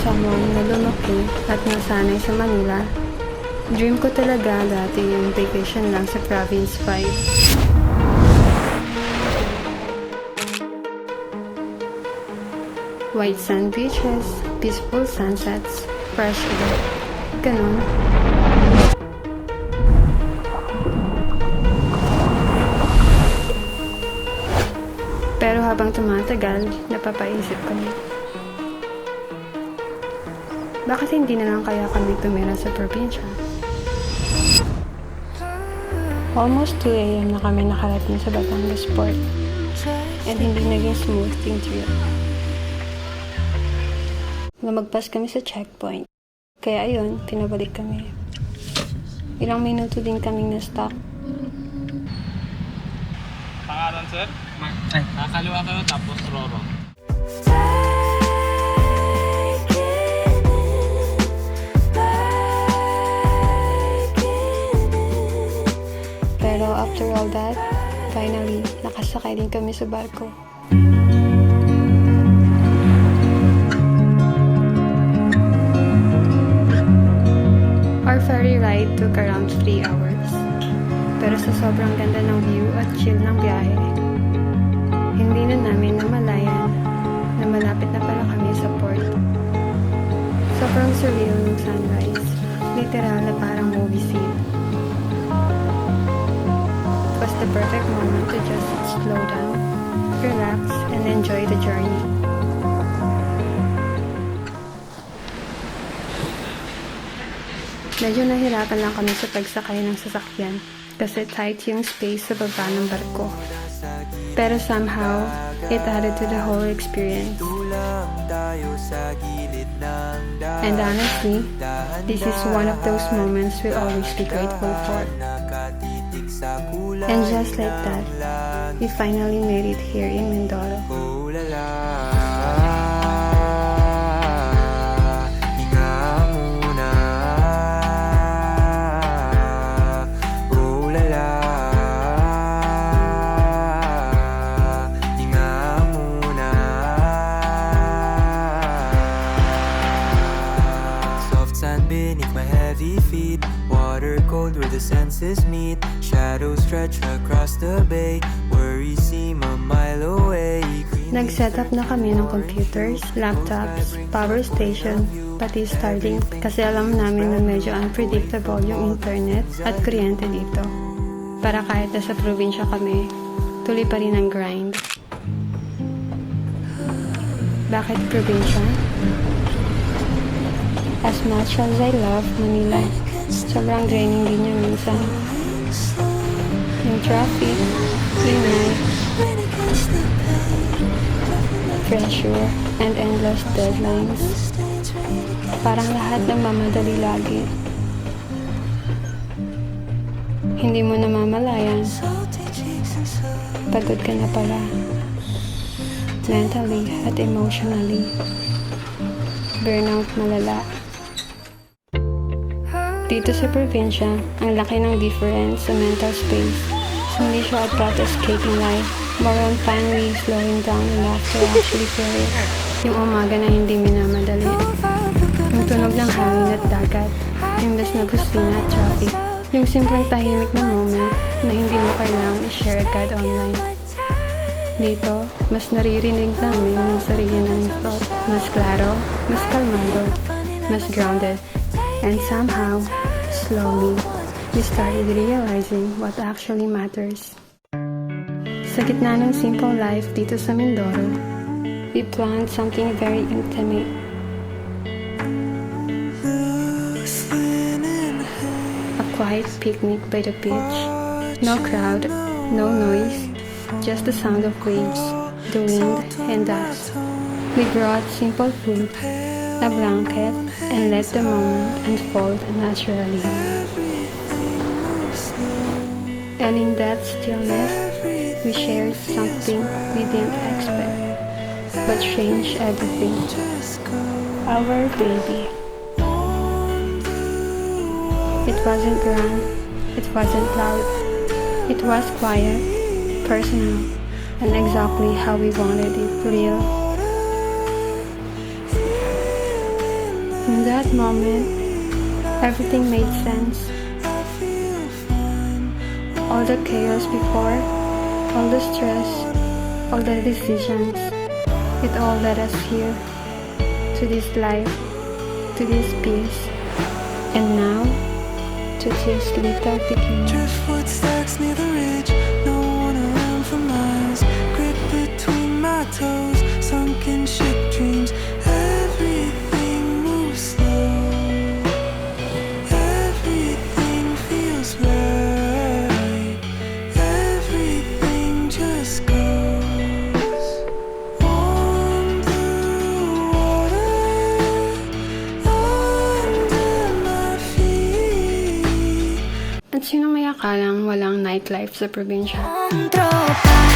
someone na lumaki at nasanay sa Manila, dream ko talaga dati yung vacation lang sa province 5. White sand beaches, peaceful sunsets, fresh air. Ganun. Pero habang tumatagal, napapaisip kami. Bakit hindi na lang kaya kami tumira sa probinsya? Almost 2 a.m. na kami nakarating sa Batangas Port. And hindi naging smooth yung trip. Lumagpas kami sa checkpoint. Kaya ayun, pinabalik kami. Ilang minuto din kaming na-stop. Pangalan, sir? Ay, nakakaliwa kayo tapos Roro. Pero after all that, finally, nakasakay din kami sa barko. Our ferry ride took around 3 hours. Pero sa sobrang ganda ng view at chill ng biyahe, hindi na namin namalayan na malapit na pala kami sa port. Sobrang surreal yung sunrise. Literal na parang movie scene. It was the perfect moment to just slow down, relax, and enjoy the journey. Medyo nahirapan lang kami sa pagsakay ng sasakyan kasi tight yung space sa baba ng barko. Pero somehow, it added to the whole experience. And honestly, this is one of those moments we'll always be grateful for. And just like that, we finally made it here in Mindoro. Beneath my heavy feet, water cold where the senses meet. Shadows stretch across the bay, worries seem a mile away. Nag-set up na kami ng computers, laptops, power station, pati Starlink kasi alam namin na medyo unpredictable yung internet at kuryente dito. Para kahit nasa probinsya kami, tuloy pa rin ang grind. Bakit probinsya? As much as I love Manila, sobrang draining din niya minsan. Yung traffic, ingay, pressure, and endless deadlines. Parang lahat nagmamadali lagi. Hindi mo namamalayan. Pagod ka na pala. Mentally at emotionally. Burnout malala. Dito sa probinsya, ang laki ng difference sa mental space. Hindi siya about escaping life, more on finally slowing down and after actually feel it. Yung umaga na hindi minamadali. Yung tunog ng hangin at dagat, imbes na busina at traffic. Yung simpleng tahimik na moment na hindi mo kailangang i-share agad online. Dito, mas naririnig namin yung sarili ng thought. Mas klaro, mas kalmado, mas grounded. And somehow, slowly, we started realizing what actually matters. Sa gitna ng simple life dito sa Mindoro, we planned something very intimate. A quiet picnic by the beach. No crowd, no noise, just the sound of waves, the wind, and us. We brought simple food, a blanket, and let the moment unfold naturally. And in that stillness, we shared something we didn't expect, but changed everything. Our baby. It wasn't grand, it wasn't loud, it was quiet, personal, and exactly how we wanted it, real. In that moment, everything made sense. All the chaos before, all the stress, all the decisions, it all led us here, to this life, to this peace, and now, to this little beginning. Driftwood stacks near the ridge, no one around for miles. Grip between my toes, sunken ship dreams. Everything moves slow, everything feels right, everything just goes. Warm blue water under my feet. At sino may akalang walang nightlife sa probinsya? Ang tropa